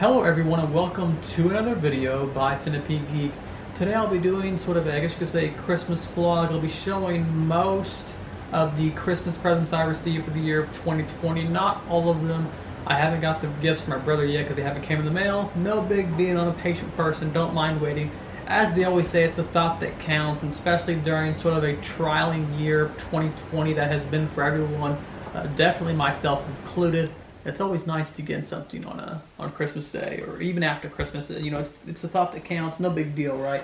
Hello everyone and welcome to another video by Centipede Geek. Today I'll be doing sort of, I guess you could say, a Christmas vlog. I'll be showing most of the Christmas presents I received for the year of 2020. Not all of them. I haven't got the gifts from my brother yet because they haven't came in the mail. No big deal, I'm a patient person, don't mind waiting. As they always say, it's the thought that counts, and especially during sort of a trialing year of 2020 that has been for everyone, definitely myself included. It's always nice to get something on Christmas Day or even after Christmas. You know, it's a thought that counts. No big deal, right?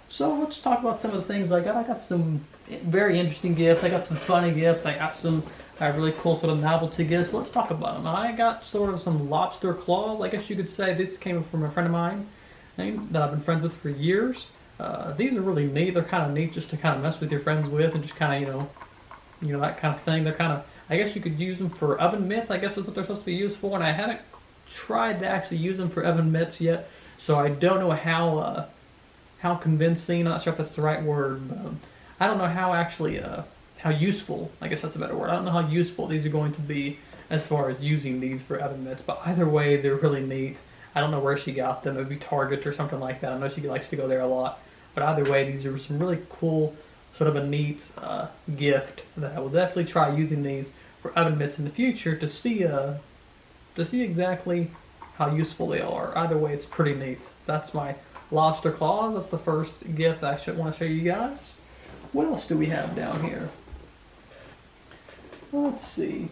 So let's talk about some of the things I got. I got some very interesting gifts. I got some funny gifts. I got some really cool sort of novelty gifts. Let's talk about them. I got sort of some lobster claws. I guess you could say this came from a friend of mine that I've been friends with for years. These are really neat. They're kind of neat just to kind of mess with your friends with and just kind of that kind of thing. They're kind of, I guess you could use them for oven mitts, I guess is what they're supposed to be used for, and I haven't tried to actually use them for oven mitts yet, so I don't know how convincing, I'm not sure if that's the right word, but I don't know how actually, how useful, I guess that's a better word, I don't know how useful these are going to be as far as using these for oven mitts, but either way, they're really neat. I don't know where she got them, maybe Target or something like that, I know she likes to go there a lot, but either way, these are some really cool, sort of a neat gift that I will definitely try using these for oven mitts in the future to see exactly how useful they are. Either way, it's pretty neat. That's my lobster claws. That's the first gift that I should want to show you guys. What else do we have down here? Let's see.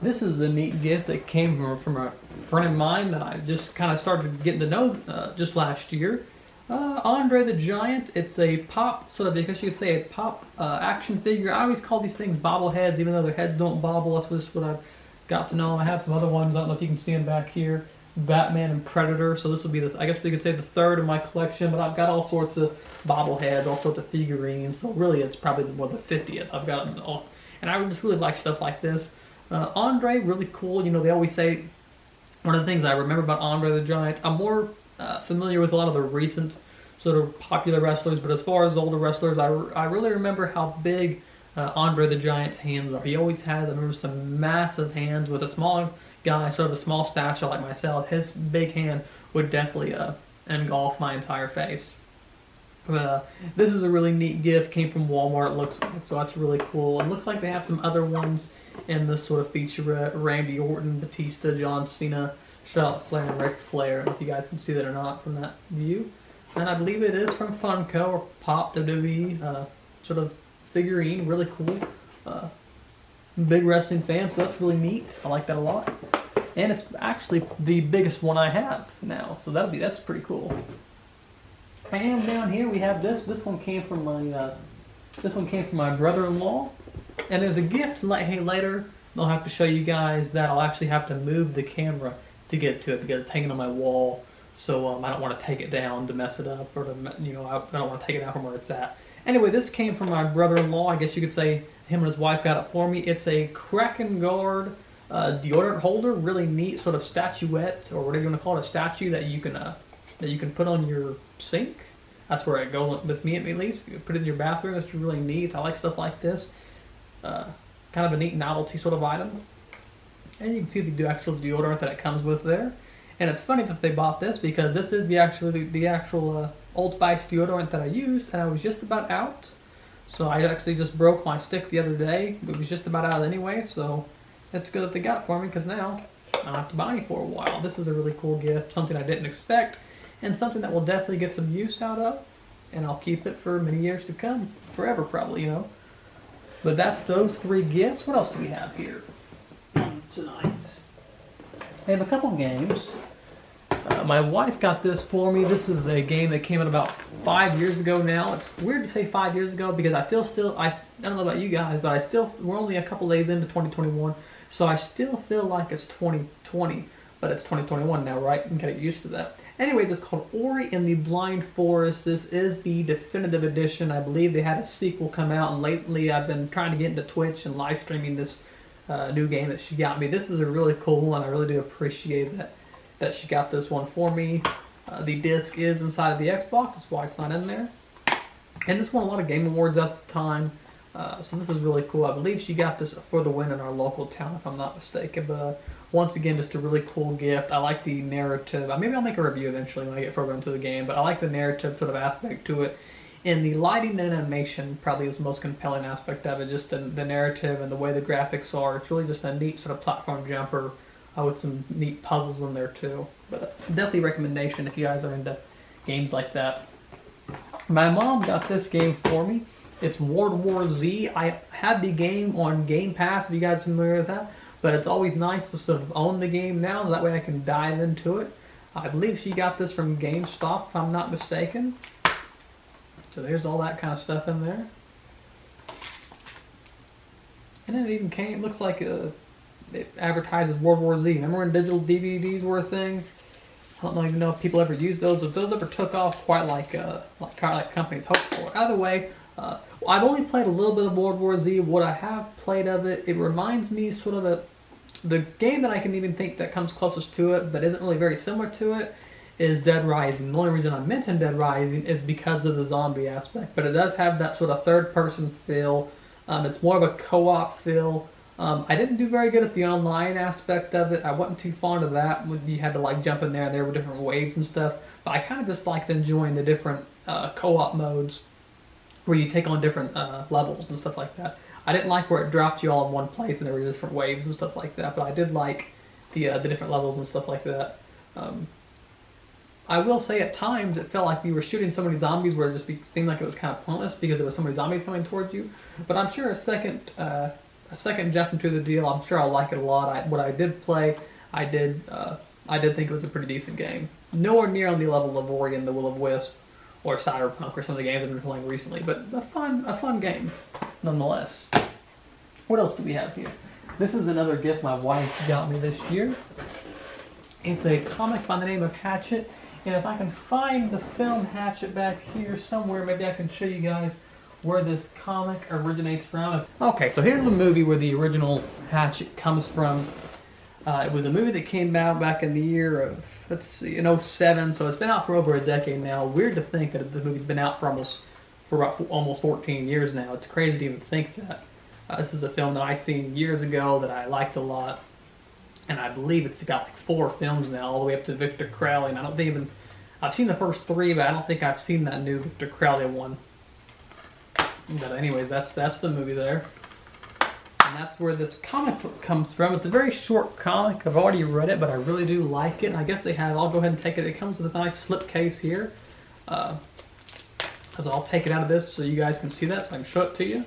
This is a neat gift that came from a friend of mine that I just kind of started getting to know just last year. Andre the Giant. It's a pop, sort of, I guess you could say a pop action figure. I always call these things bobbleheads, even though their heads don't bobble. That's just what I've got to know. I have some other ones. I don't know if you can see them back here. Batman and Predator. So this will be, I guess you could say, the third in my collection. But I've got all sorts of bobbleheads, all sorts of figurines. So really, it's probably the 50th. I've got them all, and I just really like stuff like this. Andre, really cool. You know, they always say, one of the things I remember about Andre the Giant, I'm more familiar with a lot of the recent sort of popular wrestlers, but as far as older wrestlers, I really remember how big Andre the Giant's hands are. He always had, I remember, some massive hands. With a small guy, sort of a small stature like myself, his big hand would definitely engulf my entire face. This is a really neat gift, came from Walmart, looks like, so that's really cool. It looks like they have some other ones in this sort of feature, Randy Orton, Batista, John Cena, Charlotte Flair, and Ric Flair. I don't know if you guys can see that or not from that view. And I believe it is from Funko or Pop WWE, sort of figurine, really cool. Big wrestling fan, so that's really neat. I like that a lot. And it's actually the biggest one I have now, so that's pretty cool. And down here we have this. This one came from my brother-in-law. And there's a gift later. I'll have to show you guys that I'll actually have to move the camera to get to it because it's hanging on my wall. So I don't want to take it down to mess it up, or to, I don't want to take it out from where it's at. Anyway, this came from my brother-in-law. I guess you could say him and his wife got it for me. It's a Kraken Guard deodorant holder, really neat sort of statuette, or whatever you want to call it, a statue that you can put on your sink. That's where it goes with me, at least. You put it in your bathroom. It's really neat. I like stuff like this. Kind of a neat novelty sort of item. And you can see the actual deodorant that it comes with there. And it's funny that they bought this because this is the actual Old Spice deodorant that I used, and I was just about out. So I actually just broke my stick the other day. It was just about out anyway, so it's good that they got it for me because now I don't have to buy any for a while. This is a really cool gift, something I didn't expect, and something that will definitely get some use out of, and I'll keep it for many years to come, forever probably, But that's those three gifts. What else do we have here tonight? I have a couple games. My wife got this for me. This is a game that came out about 5 years ago now. It's weird to say 5 years ago because I don't know about you guys, but we're only a couple days into 2021, so I still feel like it's 2020, but it's 2021 now, right? And get used to that. Anyways, it's called Ori and the Blind Forest. This is the definitive edition. I believe they had a sequel come out, and lately I've been trying to get into Twitch and live streaming this new game that she got me. This is a really cool one. I really do appreciate that she got this one for me. The disc is inside of the Xbox. That's why it's not in there. And this won a lot of game awards at the time. So this is really cool. I believe she got this for the win in our local town, if I'm not mistaken. But once again, just a really cool gift. I like the narrative. Maybe I'll make a review eventually when I get further into the game, but I like the narrative sort of aspect to it. And the lighting and animation probably is the most compelling aspect of it, just the narrative and the way the graphics are. It's really just a neat sort of platform jumper with some neat puzzles in there too. But definitely recommendation if you guys are into games like that. My mom got this game for me. It's World War Z. I had the game on Game Pass, if you guys are familiar with that. But it's always nice to sort of own the game now, so that way I can dive into it. I believe she got this from GameStop, if I'm not mistaken. So there's all that kind of stuff in there. And then it even came, it looks like it advertises World War Z. Remember when digital DVDs were a thing? I don't even know if people ever used those. If those ever took off quite like companies hoped for. Either way, I've only played a little bit of World War Z. What I have played of it, it reminds me sort of the game that I can even think that comes closest to it, but isn't really very similar to it, is Dead Rising. The only reason I mentioned Dead Rising is because of the zombie aspect, but it does have that sort of third-person feel. It's more of a co-op feel. I didn't do very good at the online aspect of it. I wasn't too fond of that when you had to like jump in there and there were different waves and stuff, but I kind of just liked enjoying the different co-op modes where you take on different levels and stuff like that. I didn't like where it dropped you all in one place and there were different waves and stuff like that, but I did like the different levels and stuff like that. I will say at times it felt like we were shooting so many zombies where it just seemed like it was kind of pointless because there were so many zombies coming towards you. But I'm sure a second jump into the deal, I'm sure I'll like it a lot. What I did play, I did think it was a pretty decent game. Nowhere near on the level of Ori and the Will of Wisp or Cyberpunk or some of the games I've been playing recently, but a fun game nonetheless. What else do we have here? This is another gift my wife got me this year. It's a comic by the name of Hatchet, and if I can find the film Hatchet back here somewhere, maybe I can show you guys where this comic originates from. Okay, so here's a movie where the original Hatchet comes from. It was a movie that came out back in the year of, let's see, in 07, so it's been out for over a decade now. Weird to think that the movie's been out for almost 14 years now. It's crazy to even think that. This is a film that I seen years ago that I liked a lot, and I believe it's got like 4 films now, all the way up to Victor Crowley, and I don't think even, I've seen the first 3, but I don't think I've seen that new Victor Crowley one. But anyways, that's the movie there. And that's where this comic book comes from. It's a very short comic. I've already read it, but I really do like it. And I guess they have, I'll go ahead and take it. It comes with a nice slip case here. So I'll take it out of this so you guys can see that, so I can show it to you.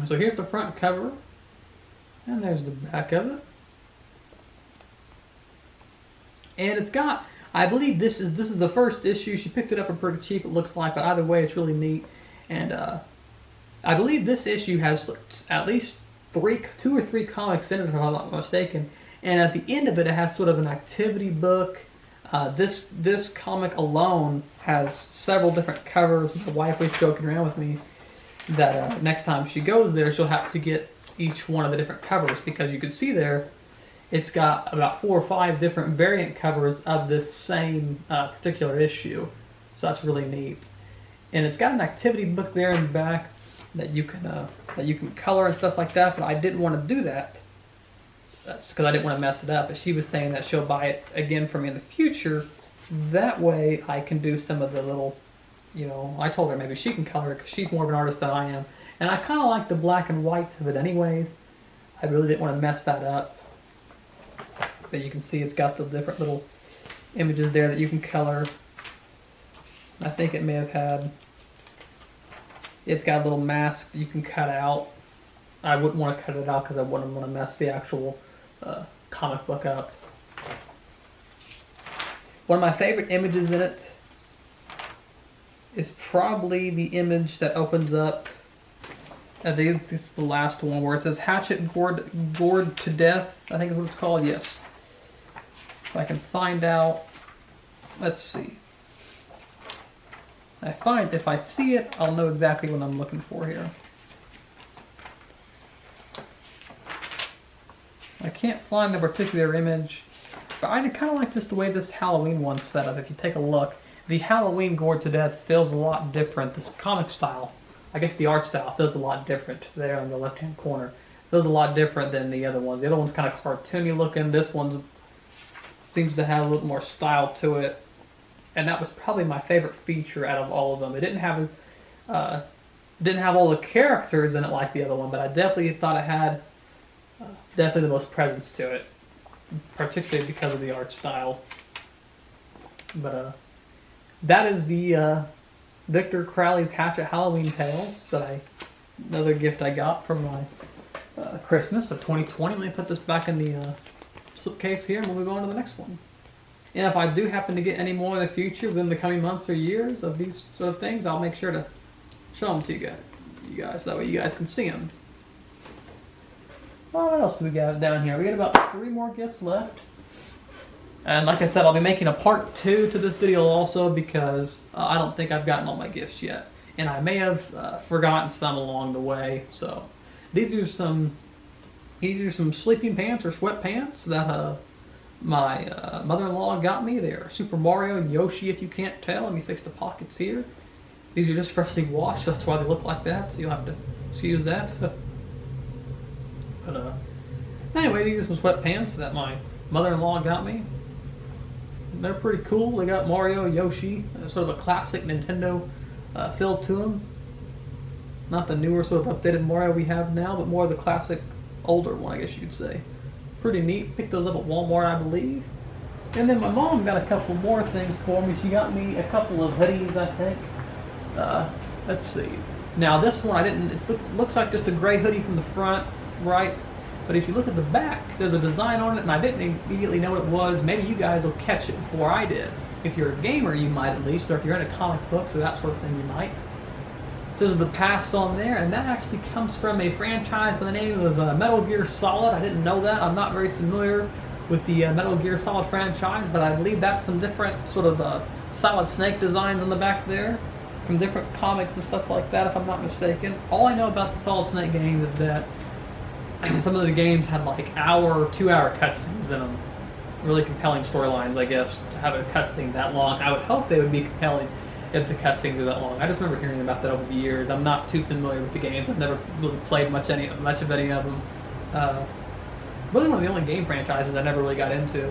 So here's the front cover. And there's the back of it. And it's got, I believe this is the first issue. She picked it up for pretty cheap, it looks like, but either way, it's really neat. And I believe this issue has at least 2 or 3 comics in it, if I'm not mistaken. And at the end of it, it has sort of an activity book. This comic alone has several different covers. My wife was joking around with me that next time she goes there, she'll have to get each one of the different covers, because you can see there, it's got about 4 or 5 different variant covers of this same particular issue. So that's really neat. And it's got an activity book there in the back that you can color and stuff like that, but I didn't want to do that. That's because I didn't want to mess it up. But she was saying that she'll buy it again for me in the future. That way I can do some of the little, I told her maybe she can color it because she's more of an artist than I am. And I kind of like the black and white of it anyways. I really didn't want to mess that up. But you can see it's got the different little images there that you can color. I think it may have had, it's got a little mask that you can cut out. I wouldn't want to cut it out because I wouldn't want to mess the actual comic book up. One of my favorite images in it is probably the image that opens up, I think this is the last one, where it says Hatchet gored to death, I think is what it's called, yes. If I can find out, let's see. If I see it, I'll know exactly what I'm looking for here. I can't find the particular image, but I kind of like just the way this Halloween one's set up. If you take a look, the Halloween gored to death feels a lot different. This comic style, I guess the art style feels a lot different there on the left-hand corner. Those are a lot different than the other ones. The other one's kind of cartoony looking. This one seems to have a little more style to it. And that was probably my favorite feature out of all of them. It didn't have all the characters in it like the other one, but I definitely thought it had definitely the most presence to it, particularly because of the art style. But that is the Victor Crowley's Hatchet Halloween Tales another gift I got from my Christmas of 2020. Let me put this back in the slipcase here, and we'll move on to the next one. And if I do happen to get any more in the future, within the coming months or years of these sort of things, I'll make sure to show them to you guys. That way you guys can see them. Well, what else do we got down here? We got about 3 more gifts left. And like I said, I'll be making a part 2 to this video also, because I don't think I've gotten all my gifts yet. And I may have forgotten some along the way. So these are some sleeping pants or sweatpants that my mother-in-law got me. They're Super Mario and Yoshi, if you can't tell. Let me fix the pockets here. These are just freshly washed, so that's why they look like that, so you'll have to excuse that. But anyway, these are some sweatpants that my mother-in-law got me. They're pretty cool. They got Mario, Yoshi, sort of a classic Nintendo feel to them. Not the newer sort of updated Mario we have now, but more the classic older one, I guess you could say. Pretty neat. Picked those up at Walmart, I believe. And then my mom got a couple more things for me. She got me a couple of hoodies, I think. Let's see. Now this one, it looks like just a gray hoodie from the front, right? But if you look at the back, there's a design on it, and I didn't immediately know what it was. Maybe you guys will catch it before I did. If you're a gamer, you might at least, or if you're into comic books or that sort of thing, you might. It says The Past on there, and that actually comes from a franchise by the name of Metal Gear Solid. I didn't know that. I'm not very familiar with the Metal Gear Solid franchise, but I believe that's some different sort of Solid Snake designs on the back there from different comics and stuff like that, if I'm not mistaken. All I know about the Solid Snake games is that some of the games had like 2-hour cutscenes in them. Really compelling storylines, I guess, to have a cutscene that long. I would hope they would be compelling if the cutscenes are that long. I just remember hearing about that over the years. I'm not too familiar with the games. I've never really played much of any of them. Really one of the only game franchises I never really got into.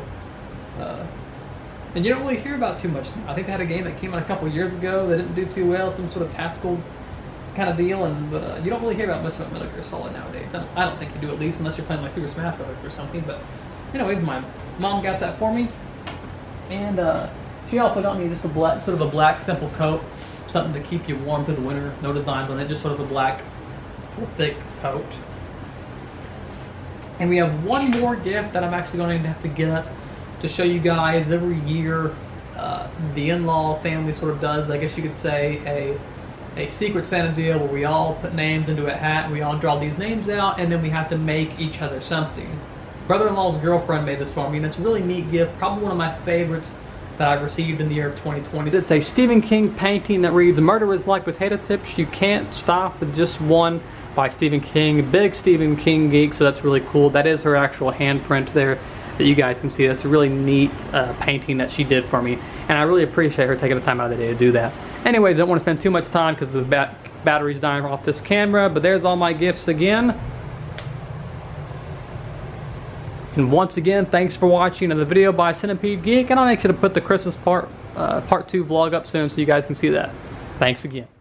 And you don't really hear about too much now. I think they had a game that came out a couple years ago that didn't do too well, some sort of tactical kind of deal, but you don't really hear about much about Metal Gear Solid nowadays. I don't think you do, at least, unless you're playing like Super Smash Bros. Or something. But anyways, my mom got that for me, and she also got me just a black simple coat, something to keep you warm through the winter. No designs on it, just sort of a black, thick coat. And we have one more gift that I'm actually going to have to get to show you guys. Every year, the in-law family sort of does, I guess you could say, a Secret Santa deal where we all put names into a hat and we all draw these names out, and then we have to make each other something. Brother-in-law's girlfriend made this for me, and it's a really neat gift, probably one of my favorites that I've received in the year of 2020. It's a Stephen King painting that reads, "Murder is like potato chips, you can't stop with just one," by Stephen King. Big Stephen King geek, so that's really cool. That is her actual handprint there that you guys can see. That's a really neat painting that she did for me, and I really appreciate her taking the time out of the day to do that. Anyways, I don't want to spend too much time because the battery's dying off this camera, but there's all my gifts again. And once again, thanks for watching another video by Centipede Geek, and I'll make sure to put the Christmas part 2 vlog up soon so you guys can see that. Thanks again.